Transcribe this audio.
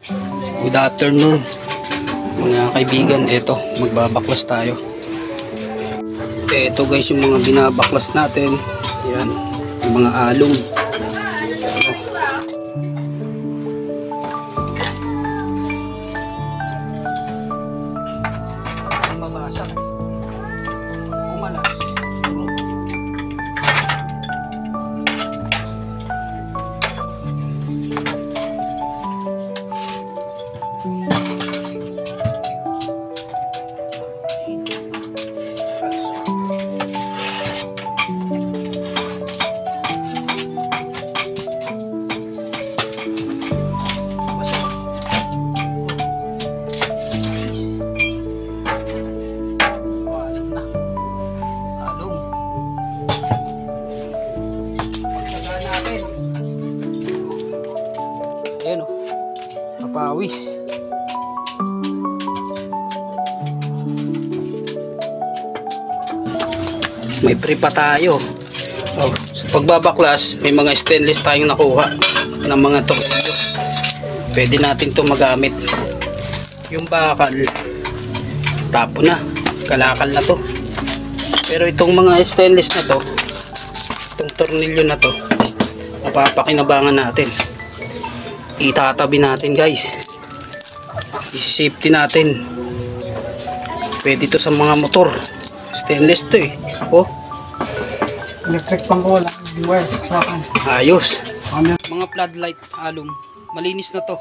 Good afternoon mga kaibigan. Eto, magbabaklas tayo. Eto guys, yung mga binabaklas natin. Yan, yung mga alum. Ang mabasag, kumalas. Ayan o, papawis. May pre pa tayo. Sa pagbabaklas, may mga stainless tayong nakuha ng mga tornilyo. Pwede natin to magamit. Yung bakal, tapo na, kalakal na to. Pero itong mga stainless na to, itong tornilyo na to, mapapakinabangan natin. Itatabi natin guys, isi-safety natin. Pwede to sa mga motor, stainless to eh. Oh, electric pang ko lang, di wire saksakan. ayos. Mga floodlight alum, malinis na to.